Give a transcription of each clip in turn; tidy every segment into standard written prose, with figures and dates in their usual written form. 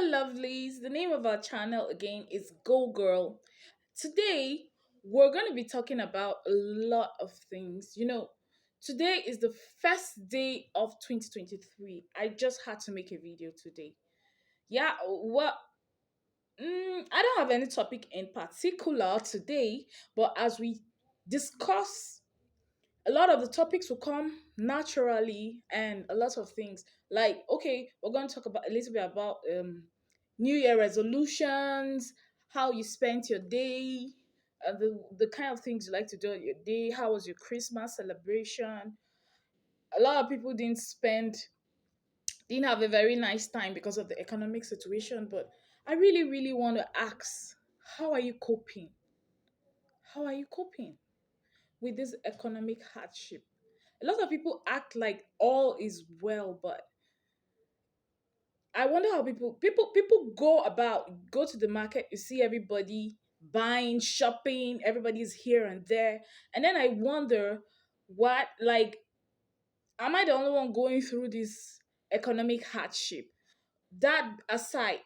lovelies. The name of our channel again is Go Girl. Today, we're going to be talking about a lot of things. Today is the first day of 2023. I just had to make a video today. Yeah, well, I don't have any topic in particular today, but as we discuss a lot of the topics will come naturally and a lot of things like okay we're going to talk about a little bit about new year resolutions, how you spent your day, the kind of things you like to do on your day, how was your Christmas celebration. A lot of people didn't have a very nice time because of the economic situation, but I really want to ask, how are you coping? How are you coping with this economic hardship? A lot of people act like all is well, but I wonder how people go to the market. You see everybody buying, shopping, everybody's here and there, and then I wonder, what like am I the only one going through this economic hardship? That aside,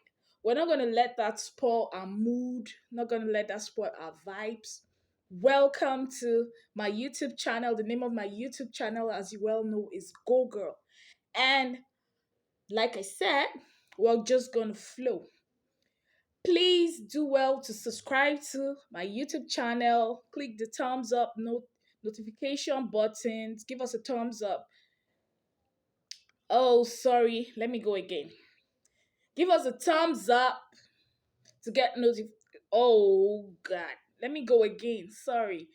we're not going to let that spoil our mood, not going to let that spoil our vibes. Welcome to my YouTube channel. The name of my YouTube channel, as you well know, is Go Girl. And like I said, we're just going to flow. Please do well to subscribe to my YouTube channel. Click the thumbs up notification buttons. Give us a thumbs up. Oh, sorry. Let me go again. Give us a thumbs up to get notif. Oh God, let me go again. Sorry.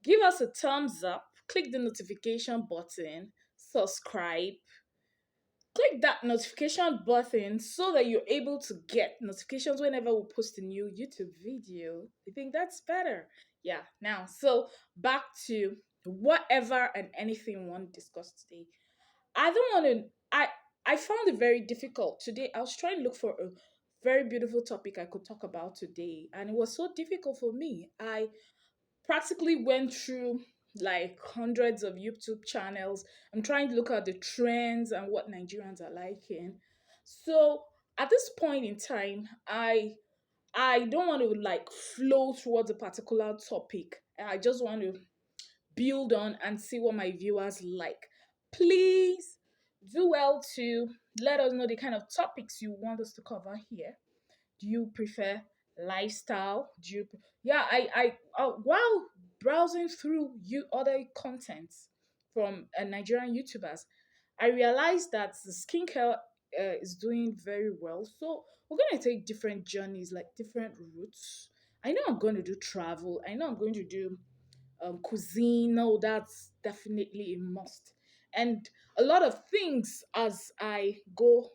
Give us a thumbs up. Click the notification button. Subscribe. Click that notification button so that you're able to get notifications whenever we post a new YouTube video. I think that's better. Yeah. Now, so back to whatever and anything we want to discuss today. I don't want to. I found it very difficult today. I was trying to look for a very beautiful topic I could talk about today, and it was so difficult for me. I practically went through like hundreds of YouTube channels. I'm trying to look at the trends and what Nigerians are liking. So at this point in time, I don't want to like flow towards a particular topic. I just want to build on and see what my viewers like. Please do well to let us know the kind of topics you want us to cover here. Do you prefer lifestyle? Yeah, while browsing through you other contents from Nigerian YouTubers, I realized that the skincare is doing very well. So we're gonna take different journeys, like different routes. I know I'm going to do travel. I know I'm going to do cuisine. No, that's definitely a must. And a lot of things as I grow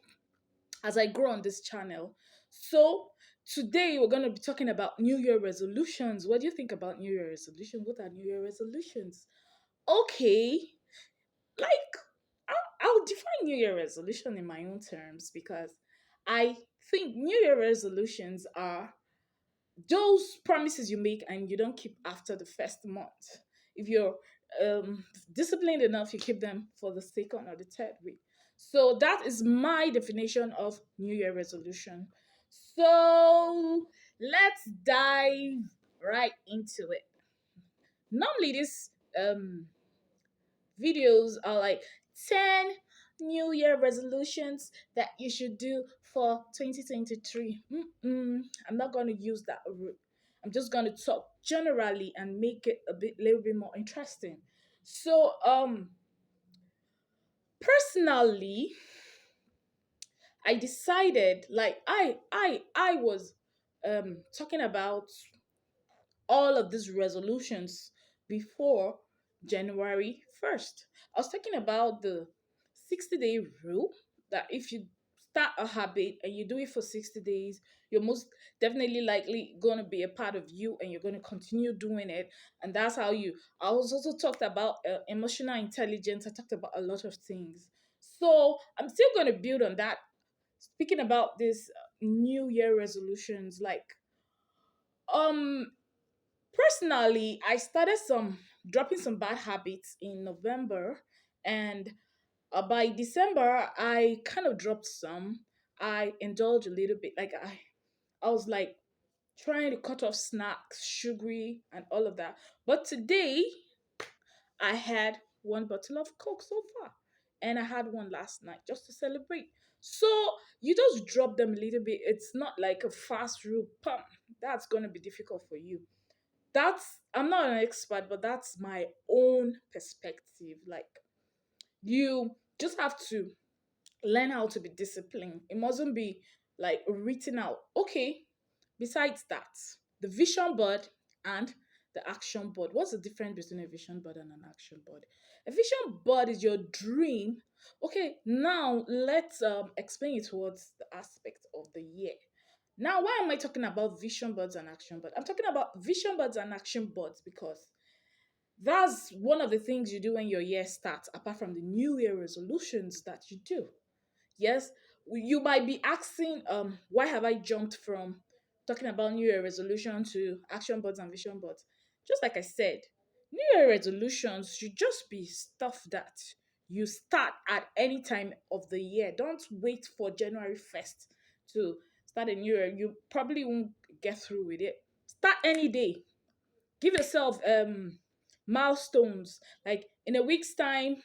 on this channel. So today we're going to be talking about New Year resolutions. What do you think about New Year resolutions? What are New Year resolutions? Okay, like I'll define New Year resolution in my own terms because I think New Year resolutions are those promises you make and you don't keep after the first month. If you're disciplined enough, you keep them for the second or the third week. So that is my definition of New Year resolution. So let's dive right into it. Normally, these videos are like 10 New Year resolutions that you should do for 2023. I'm not going to use that route. I'm just going to talk generally and make it little bit more interesting. So, personally, I decided like I was talking about all of these resolutions before January 1st. I was talking about the 60-day rule, that if you start a habit and you do it for 60 days, you're most definitely likely going to be a part of you and you're going to continue doing it. And that's how you. I was also talked about emotional intelligence. I talked about a lot of things. So I'm still going to build on that. Speaking about this New Year resolutions, like um personally, I started some dropping some bad habits in November, and by December, I kind of dropped some. I indulge a little bit. I was like trying to cut off snacks, sugary, and all of that. But today, I had one bottle of Coke so far, and I had one last night just to celebrate. So you just drop them a little bit. It's not like a fast rule. Pump. That's gonna be difficult for you. I'm not an expert, but that's my own perspective. Like you just have to learn how to be disciplined. It mustn't be like written out. Okay, besides that, the vision board and the action board. What's the difference between a vision board and an action board? A vision board is your dream. Okay, now let's explain it towards the aspect of the year. Now, why am I talking about vision boards and action boards? I'm talking about vision boards and action boards because that's one of the things you do when your year starts, apart from the new year resolutions that you do. Yes, you might be asking, why have I jumped from talking about New Year resolution to action boards and vision boards? Just like I said, New Year resolutions should just be stuff that you start at any time of the year. Don't wait for January 1st to start a new year. You probably won't get through with it. Start any day. Give yourself milestones. Like in a week's time,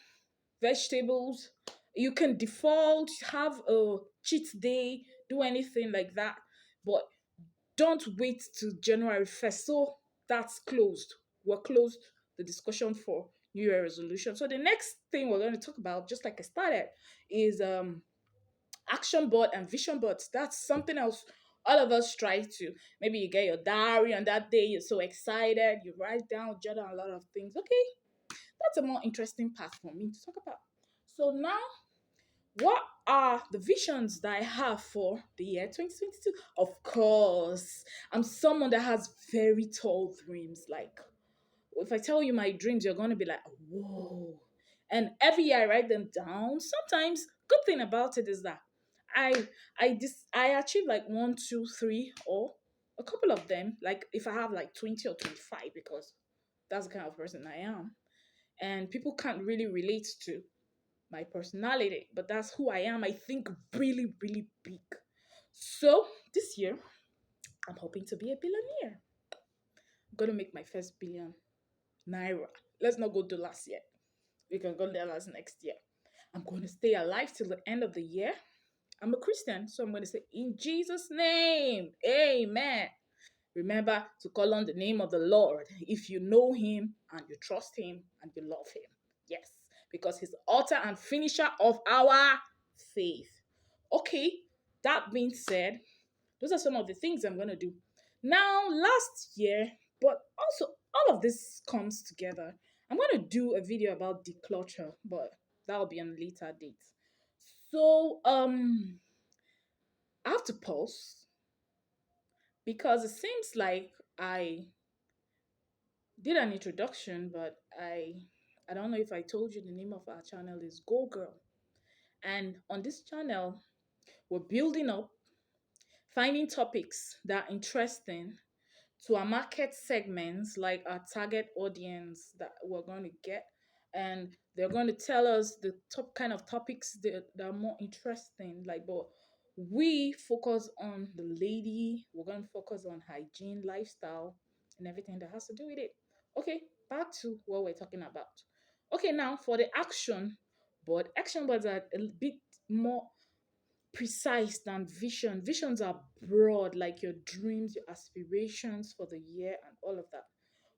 vegetables. You can default, have a cheat day, do anything like that. But don't wait till January 1st. So that's closed. We're closed the discussion for New Year resolution. So the next thing we're going to talk about, just like I started, is action board and vision boards. That's something else all of us try to. Maybe you get your diary on that day, you're so excited, you write down, jot down a lot of things. Okay, that's a more interesting part for me to talk about. So now, what are the visions that I have for the year 2022? Of course, I'm someone that has very tall dreams. Like, if I tell you my dreams, you're going to be like, whoa. And every year I write them down. Sometimes, good thing about it is that I I achieve like one, two, three, or a couple of them. Like if I have like 20 or 25, because that's the kind of person I am. And people can't really relate to my personality, but that's who I am. I think really, really big. So this year, I'm hoping to be a billionaire. I'm gonna make my first billion naira. Let's not go to last year. We can go there last next year. I'm going to stay alive till the end of the year. I'm a Christian, so I'm going to say, in Jesus' name, amen. Remember to call on the name of the Lord if you know Him and you trust Him and you love Him. Yes, because He's the author and finisher of our faith. Okay, that being said, those are some of the things I'm going to do. Now, last year, but also all of this comes together. I'm going to do a video about declutter, but that'll be on a later date. So, I have to pause because it seems like I did an introduction, but I don't know if I told you the name of our channel is Go Girl. And on this channel, we're building up, finding topics that are interesting to our market segments, like our target audience that we're going to get. And they're going to tell us the top kind of topics that are more interesting. Like, but we focus on the lady, we're going to focus on hygiene, lifestyle, and everything that has to do with it. Okay, back to what we're talking about. Okay, now for the action boards are a bit more precise than vision. Visions are broad, like your dreams, your aspirations for the year, and all of that.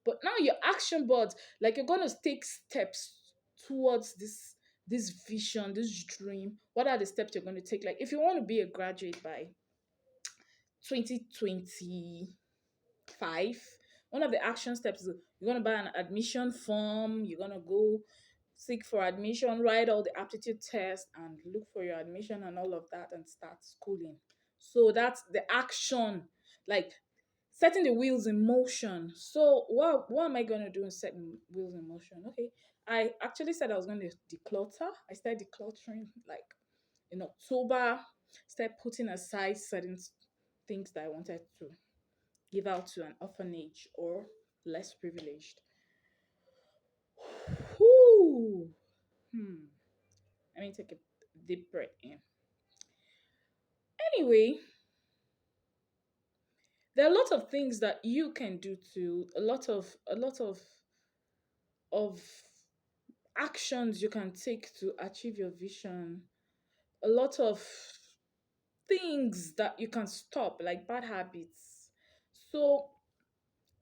But now your action boards, like you're gonna take steps towards this vision, this dream. What are the steps you're going to take? Like if you want to be a graduate by 2025, one of the action steps is you're going to buy an admission form, you're going to go seek for admission, write all the aptitude tests, and look for your admission and all of that, and start schooling. So that's the action, like setting the wheels in motion. So what am I going to do in setting wheels in motion? Okay, I actually said I was going to declutter. I started decluttering like in October. Started putting aside certain things that I wanted to give out to an orphanage or less privileged. Whew. Let me take a deep breath in. Anyway, there are a lot of things that you can do to a lot of actions you can take to achieve your vision, a lot of things that you can stop, like bad habits. So,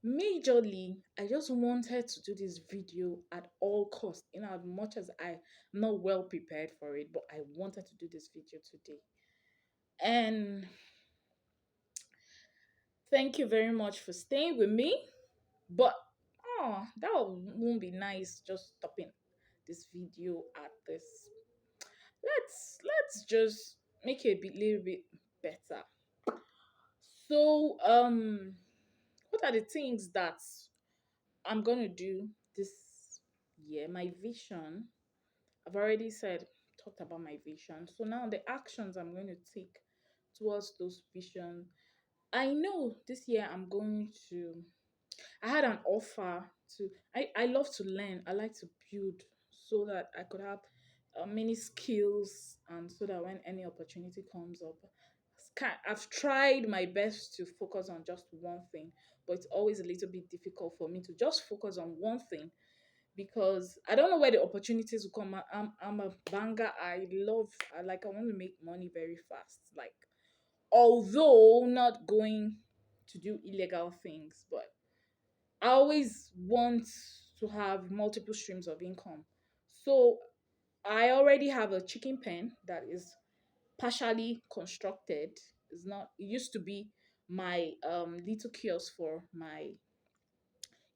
majorly, I just wanted to do this video at all costs, as much as I'm not well prepared for it, but I wanted to do this video today. And thank you very much for staying with me. But that won't be nice just stopping this video at this. Let's just make it a little bit better. So, what are the things that I'm gonna do this year? My vision. I've already talked about my vision. So now the actions I'm going to take towards those vision. I know this year I'm going to. I had an offer to. I love to learn. I like to build so that I could have many skills, and so that when any opportunity comes up, I've tried my best to focus on just one thing, but it's always a little bit difficult for me to just focus on one thing because I don't know where the opportunities will come. I'm a banger. I want to make money very fast. Like, although not going to do illegal things, but I always want to have multiple streams of income. So I already have a chicken pen that is partially constructed. It's not. It used to be my little kiosk for my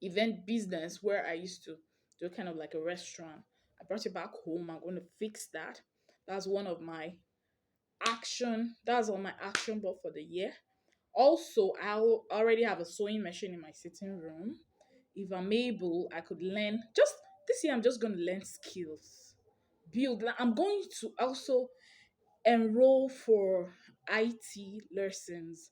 event business where I used to do kind of like a restaurant. I brought it back home. I'm going to fix that. That's one of my action. That's on my action board for the year. Also, already have a sewing machine in my sitting room. If I'm able, I could learn. Just this year, I'm just going to learn skills. I'm going to also enroll for IT lessons,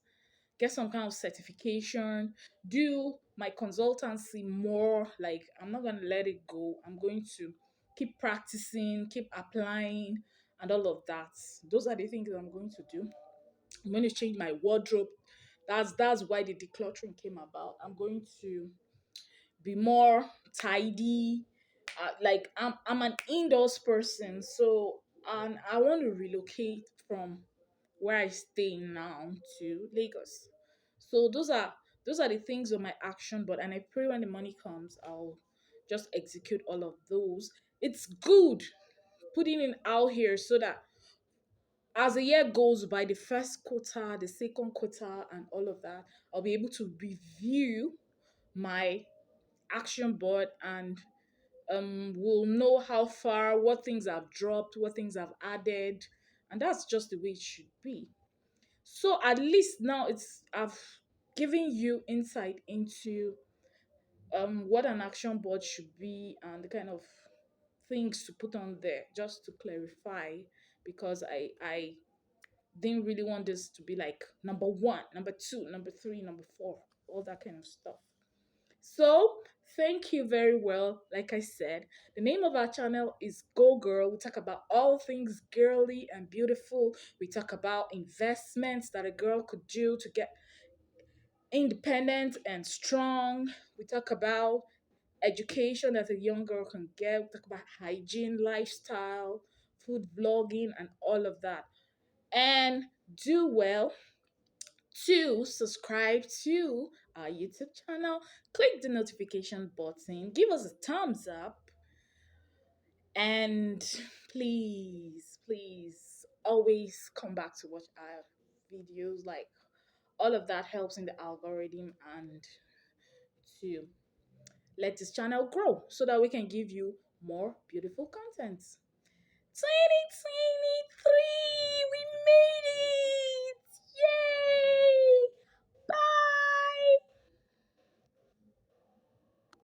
get some kind of certification, do my consultancy more. Like, I'm not going to let it go. I'm going to keep practicing, keep applying, and all of that. Those are the things I'm going to do. I'm going to change my wardrobe. That's why the decluttering came about. I'm going to be more tidy. Like, I'm an indoors person, so and I want to relocate from where I stay now to Lagos. So those are the things on my action board, and I pray when the money comes, I'll just execute all of those. It's good putting it out here so that as the year goes by, the first quarter, the second quarter, and all of that, I'll be able to review my action board and we'll know how far, what things I've dropped, what things I've added, and that's just the way it should be. So at least now I've given you insight into what an action board should be and the kind of things to put on there, just to clarify, because I didn't really want this to be like number one, number two, number three, number four, all that kind of stuff. So, thank you very well. Like I said, the name of our channel is Go Girl. We talk about all things girly and beautiful. We talk about investments that a girl could do to get independent and strong. We talk about education that a young girl can get. We talk about hygiene, lifestyle, food vlogging, and all of that. And do well to subscribe to our YouTube channel, click the notification button, give us a thumbs up, and please always come back to watch our videos. Like, all of that helps in the algorithm and to let this channel grow so that we can give you more beautiful content. 2020